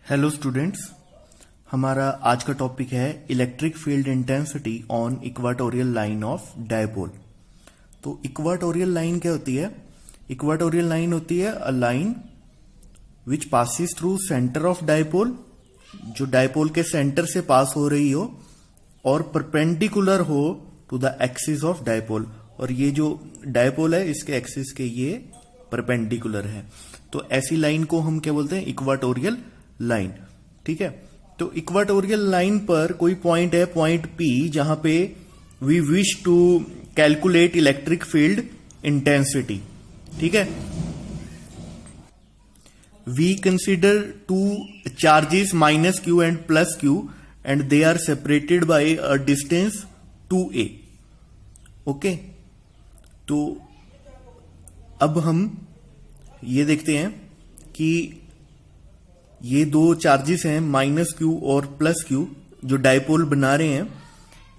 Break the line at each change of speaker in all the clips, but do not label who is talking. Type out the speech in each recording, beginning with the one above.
Hello students, हमारा आज का टॉपिक है electric field intensity on equatorial line of dipole. तो इक्वाटोरियल लाइन क्या होती है? इक्वाटोरियल लाइन होती है a line which passes through centre of dipole, जो डायपोल के सेंटर से पास हो रही हो और परपेंडिकुलर हो to the axis of dipole. और ये जो डायपोल है इसके एक्सिस के ये परपेंडिकुलर है। तो ऐसी लाइन को हम क्या बोलते हैं? Equatorial line. ठीक है, तो इक्वाटोरियल लाइन पर कोई पॉइंट है, पॉइंट P, जहां पे we wish to calculate electric field intensity. ठीक है, we consider two charges -q and +q and they are separated by a distance 2a। Okay, तो अब हम ये देखते हैं कि ये दो चार्जेस हैं -q और +q जो डायपोल बना रहे हैं।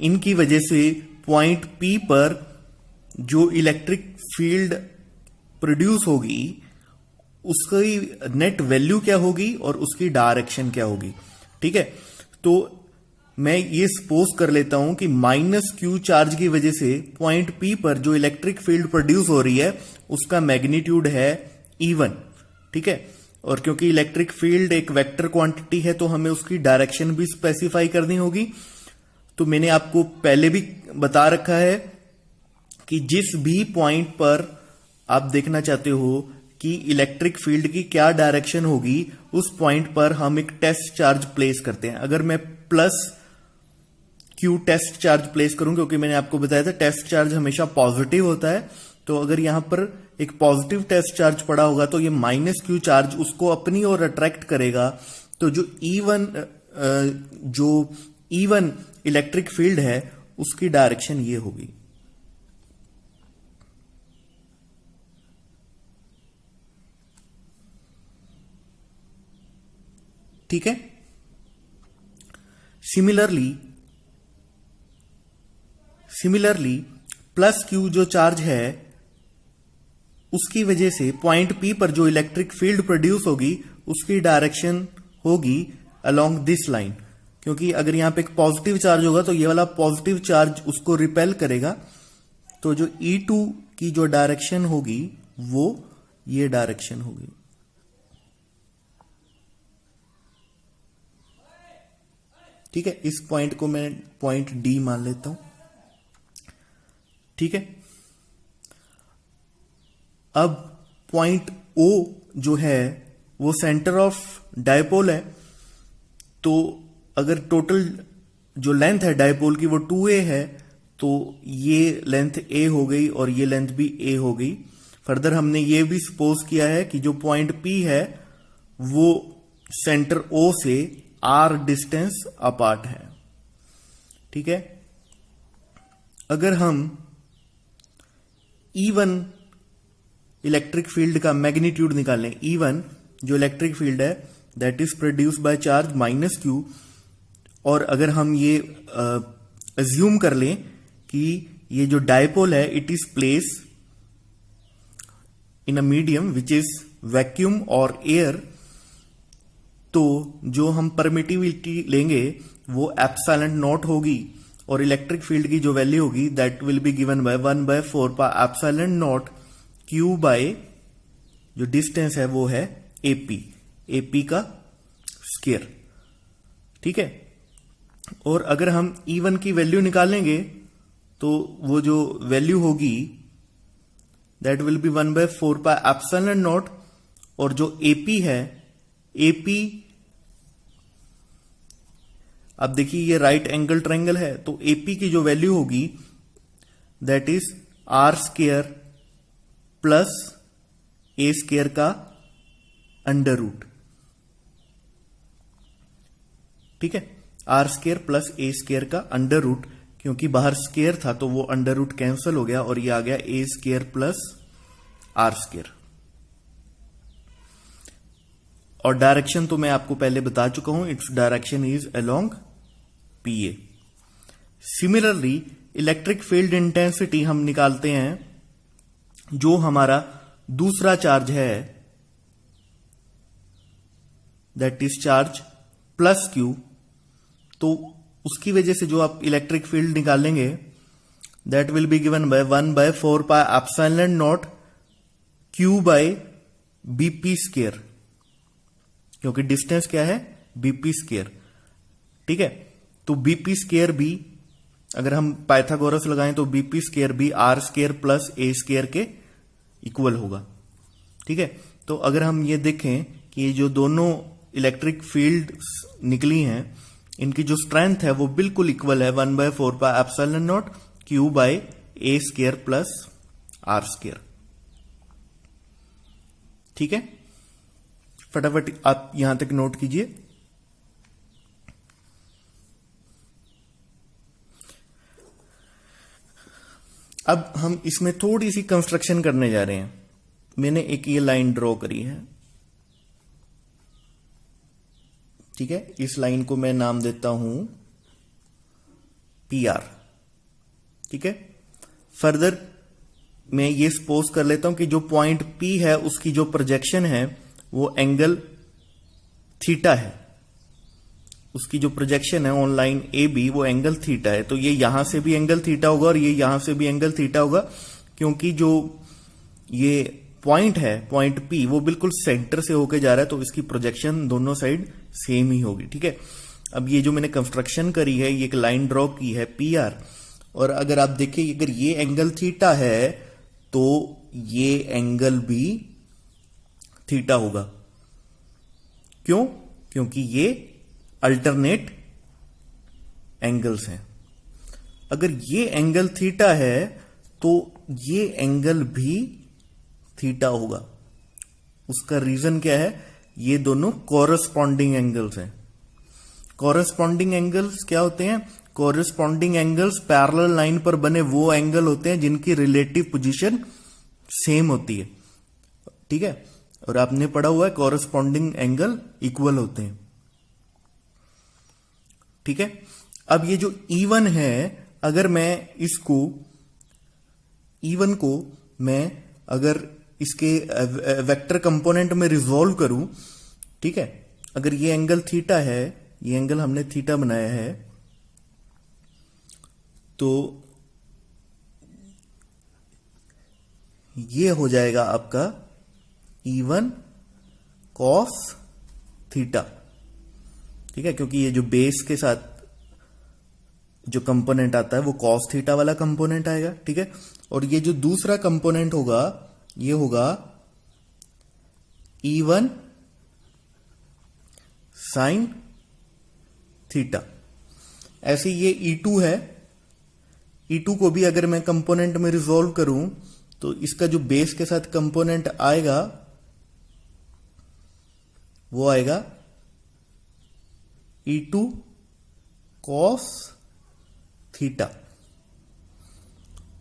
इनकी वजह से पॉइंट P पर जो इलेक्ट्रिक फील्ड प्रोड्यूस होगी उसकी नेट वैल्यू क्या होगी और उसकी डायरेक्शन क्या होगी। ठीक है, तो मैं ये सपोज कर लेता हूं कि -q चार्ज की वजह से पॉइंट P पर जो इलेक्ट्रिक फील्ड प्रोड्यूस हो रही है उसका मैग्नीट्यूड है E1। ठीक है, और क्योंकि इलेक्ट्रिक फील्ड एक वेक्टर क्वांटिटी है तो हमें उसकी डायरेक्शन भी स्पेसिफाई करनी होगी। तो मैंने आपको पहले भी बता रखा है कि जिस भी पॉइंट पर आप देखना चाहते हो कि इलेक्ट्रिक फील्ड की क्या डायरेक्शन होगी, उस पॉइंट पर हम एक टेस्ट चार्ज प्लेस करते हैं। अगर मैं +q टेस्ट चार्ज प्लेस करूं, क्योंकि मैंने आपको बताया था टेस्ट चार्ज हमेशा पॉजिटिव होता है, तो अगर यहां पर एक पॉजिटिव टेस्ट चार्ज पड़ा होगा तो ये -q चार्ज उसको अपनी ओर अट्रैक्ट करेगा। तो जो E1 इलेक्ट्रिक फील्ड है उसकी डायरेक्शन ये होगी। ठीक है, सिमिलरली +q जो चार्ज है उसकी वजह से पॉइंट P पर जो इलेक्ट्रिक फील्ड प्रोड्यूस होगी उसकी डायरेक्शन होगी अलोंग दिस लाइन। क्योंकि अगर यहां पे एक पॉजिटिव चार्ज होगा तो ये वाला पॉजिटिव चार्ज उसको रिपेल करेगा। तो जो E2 की जो डायरेक्शन होगी वो ये डायरेक्शन होगी। ठीक है, इस पॉइंट को मैं पॉइंट D मान लेता हूं। ठीक है, अब पॉइंट O जो है वो सेंटर ऑफ डायपोल है। तो अगर टोटल जो लेंथ है डायपोल की वो 2a है तो ये लेंथ a हो गई और ये लेंथ भी a हो गई। फर्दर हमने ये भी सपोज किया है कि जो पॉइंट P है वो सेंटर O से r डिस्टेंस अपार्ट है। ठीक है, अगर हम E1 इलेक्ट्रिक फील्ड का मैग्नीट्यूड निकालें, E1 जो इलेक्ट्रिक फील्ड है that is produce by charge -q, और अगर हम ये अज्यूम कर लें कि ये जो डायपोल है it is place in a medium which is vacuum और एयर, तो जो हम परमिटिविटी लेंगे वो ε0 होगी और इलेक्ट्रिक फील्ड की जो वैल्यू होगी that will be given by 1/4πε0 Q by जो डिस्टेंस है वो है AP का स्क्वायर। ठीक है, और अगर हम E1 की वैल्यू निकालेंगे तो वो जो वैल्यू होगी दैट विल बी 1/4πε0, और जो AP है, AP अब देखिए ये राइट एंगल ट्रायंगल है तो AP की जो वैल्यू होगी that is r² plus a² का √। ठीक है, r² प्लस a² का √, क्योंकि बाहर स्क्वायर था तो वो √ कैंसिल हो गया और ये आ गया a² प्लस r²। और डायरेक्शन तो मैं आपको पहले बता चुका हूं, it's direction is along PA। Similarly electric field intensity हम निकालते हैं जो हमारा दूसरा चार्ज है that is charge plus Q, तो उसकी वजह से जो आप इलेक्ट्रिक फील्ड निकालेंगे that will be given by 1/4πε0 Q by BP square, क्योंकि डिस्टेंस क्या है, बीपी स्क्वायर। ठीक है, तो बीपी स्क्वायर भी अगर हम पाइथागोरस लगाएं तो बीपी स्क्वायर भी R square plus a square के इक्वल होगा। ठीक है, तो अगर हम ये देखें कि ये जो दोनों इलेक्ट्रिक फील्ड निकली हैं इनकी जो स्ट्रेंथ है वो बिल्कुल इक्वल है, 1/4πε0 Q by A square plus R square. ठीक है, फटाफट आप यहां तक नोट कीजिए। अब हम इसमें थोड़ी सी कंस्ट्रक्शन करने जा रहे हैं। मैंने एक ये लाइन ड्रॉ करी है। ठीक है, इस लाइन को मैं नाम देता हूं पी आर। ठीक है, फर्दर मैं ये सपोज कर लेता हूं कि जो पॉइंट पी है उसकी जो प्रोजेक्शन है वो एंगल थीटा है, उसकी जो प्रोजेक्शन है ऑन लाइन ए बी वो एंगल थीटा है। तो ये यहां से भी एंगल थीटा होगा और ये यहां से भी एंगल थीटा होगा, क्योंकि जो ये पॉइंट है पॉइंट पी वो बिल्कुल सेंटर से होके जा रहा है, तो इसकी प्रोजेक्शन दोनों साइड सेम ही होगी। ठीक है, अब ये जो मैंने कंस्ट्रक्शन करी है ये एक लाइन ड्रॉ की है पी आर, और अगर आप देखिए अगर ये एंगल थीटा है तो ये एंगल भी थीटा होगा। क्यों? क्योंकि ये अल्टरनेट एंगल्स हैं। अगर ये एंगल थीटा है तो ये एंगल भी थीटा होगा। उसका रीजन क्या है? ये दोनों कॉरस्पॉन्डिंग एंगल्स हैं। कॉरस्पॉन्डिंग एंगल्स क्या होते हैं? कॉरस्पॉन्डिंग एंगल्स पैरेलल लाइन पर बने वो एंगल होते हैं जिनकी रिलेटिव पोजीशन सेम होती है। ठीक है, और आपने पढ़ा हुआ है कॉरस्पॉन्डिंग एंगल इक्वल होते हैं। ठीक है, अब ये जो E1 है, अगर मैं इसको E1 को मैं अगर इसके वेक्टर कंपोनेंट में रिजॉल्व करूं, ठीक है, अगर ये एंगल थीटा है, ये एंगल हमने थीटा बनाया है, तो ये हो जाएगा आपका E1 cos थीटा। ठीक है, क्योंकि ये जो बेस के साथ जो कंपोनेंट आता है वो cos थीटा वाला कंपोनेंट आएगा। ठीक है, और ये जो दूसरा कंपोनेंट होगा ये होगा E1 sin थीटा। ऐसे ये E2 है, E2 को भी अगर मैं कंपोनेंट में रिजॉल्व करूं तो इसका जो बेस के साथ कंपोनेंट आएगा वो आएगा E2 cos थीटा,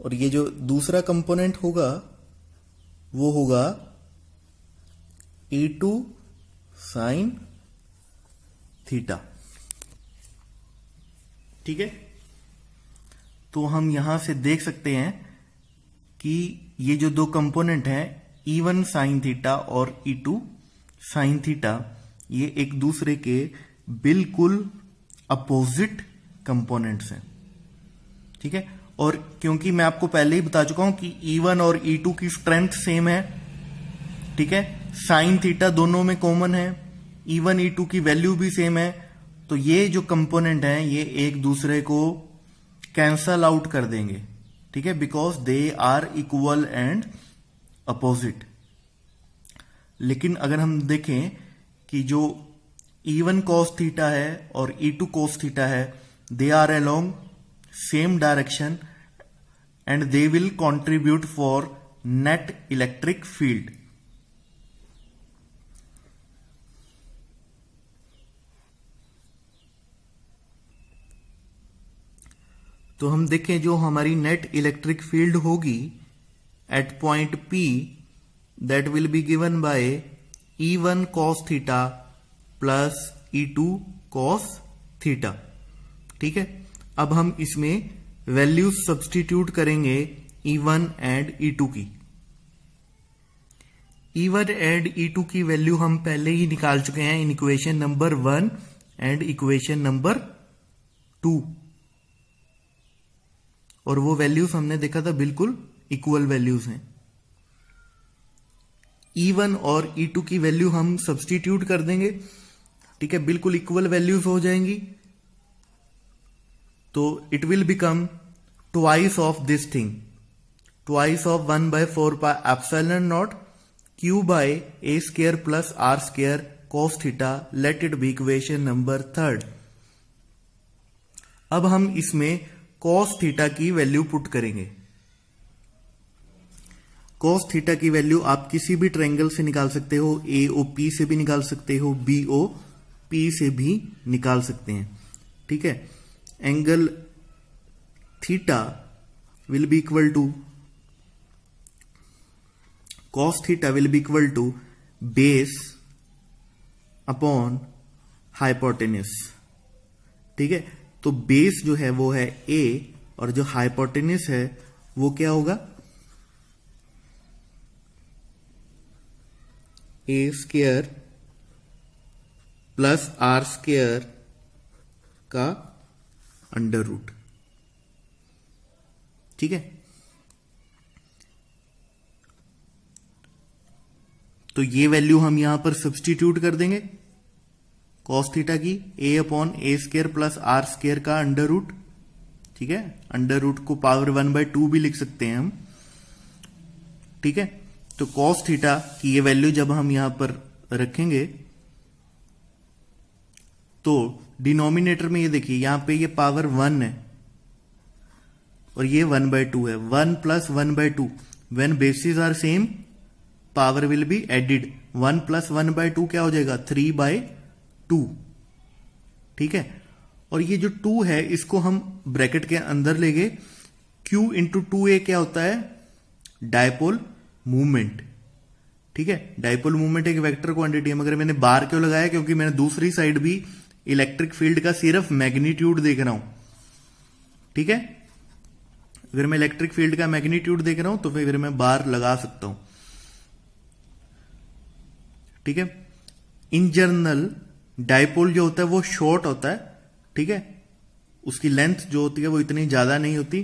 और ये जो दूसरा कंपोनेंट होगा वो होगा E2 sin थीटा। ठीक है, तो हम यहां से देख सकते हैं कि ये जो दो कंपोनेंट हैं E1 sin थीटा और E2 sin थीटा, ये एक दूसरे के बिल्कुल अपोजिट कंपोनेंट्स हैं। ठीक है, और क्योंकि मैं आपको पहले ही बता चुका हूं कि E1 और E2 की स्ट्रेंथ सेम है, ठीक है, साइन थीटा दोनों में कॉमन है, E1 E2 की वैल्यू भी सेम है, तो ये जो कंपोनेंट हैं ये एक दूसरे को कैंसल आउट कर देंगे। ठीक है, because they are equal and opposite. लेकिन अगर हम देखें कि जो E1 cos थीटा है और E2 cos थीटा है, they are along same direction and they will contribute for net electric field. तो हम देखें जो हमारी नेट इलेक्ट्रिक फील्ड होगी at point P, that will be given by E1 cos theta plus E2 cos theta. ठीक है, अब हम इसमें वैल्यूज सब्स्टिट्यूट करेंगे E1 एंड E2 की। E1 एंड E2 की वैल्यू हम पहले ही निकाल चुके हैं in equation number 1 and equation number 2, और वो वैल्यूज हमने देखा था बिल्कुल इक्वल वैल्यूज हैं। E1 और E2 की वैल्यू हम सब्सटीट्यूट कर देंगे, ठीक है, बिल्कुल इक्वल वैल्यूज हो जाएंगी। तो it will become twice of this thing, twice of 1/4 pi epsilon naught Q by A square plus R square cos theta, let it be equation number 3। अब हम इसमें cos थीटा की वैल्यू पुट करेंगे। cos theta की value आप किसी भी triangle से निकाल सकते हो, AOP से भी निकाल सकते हो, BOP से भी निकाल सकते हैं, ठीक है। Angle theta will be equal to, cos theta will be equal to base upon hypotenuse, ठीक है। तो बेस जो है वो है A और जो हाइपोटेन्यूस है वो क्या होगा, A square plus R square का अंडर रूट, ठीक है। तो ये वैल्यू हम यहां पर सब्सटीट्यूट कर देंगे, cos थीटा की A upon A square plus R square का अंडर रूट, ठीक है। अंडर रूट को पावर 1/2 भी लिख सकते हैं हम, ठीक है। तो cos थीटा की ये वैल्यू जब हम यहां पर रखेंगे तो डिनोमिनेटर में ये देखिए, यहां पे ये पावर 1 है और ये 1/2 है। 1 plus 1/2, when bases are same power will be added. 1 plus 1/2 क्या हो जाएगा, 3/2, ठीक है। और ये जो 2 है इसको हम ब्रैकेट के अंदर लेंगे। Q इंटू 2A क्या होता है, डायपोल मूवमेंट, ठीक है। डायपोल मूवमेंट एक वेक्टर क्वांटिटी है, मगर मैंने बार क्यों लगाया, क्योंकि मैंने दूसरी साइड भी इलेक्ट्रिक फील्ड का सिर्फ मैग्नीट्यूड देख रहा हूं, ठीक है। अगर मैं इलेक्ट्रिक फील्ड का मैग्नीट्यूड देख रहा हूं तो फिर मैं बार लगा सकता हूं, ठीक है। इन जनरल डायपोल जो होता है वो शॉर्ट होता है, ठीक है, उसकी लेंथ जो होती है वो इतनी ज्यादा नहीं होती।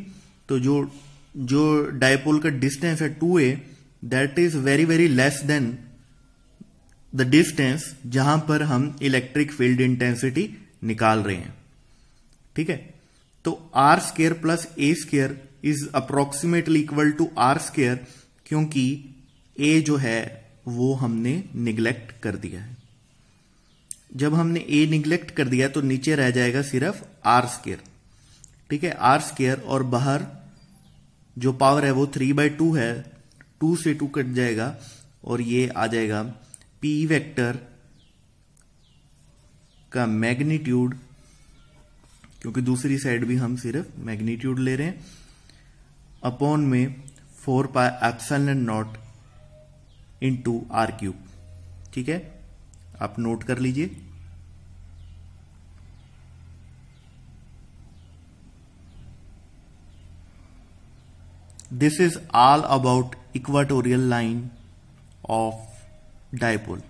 तो जो डायपोल का डिस्टेंस है 2A, that is very very less than the distance जहां पर हम इलेक्ट्रिक फील्ड इंटेंसिटी निकाल रहे हैं, ठीक है। तो R square plus A square is approximately equal to R square, क्योंकि A जो है वो हमने निगलेक्ट कर दिया है। जब हमने A निगलेक्ट कर दिया तो नीचे रह जाएगा सिर्फ R स्क्वायर, ठीक है। R स्क्वायर और बाहर जो पावर है वो 3/2 है, 2 से 2 कट जाएगा और ये आ जाएगा P वेक्टर का मैग्नीट्यूड, क्योंकि दूसरी साइड भी हम सिर्फ मैग्नीट्यूड ले रहे हैं, अपॉन में 4 पाई एप्सिलॉन नॉट इंटू R3, ठीक है। आप नोट कर लीजिए। This is all about equatorial line of dipole.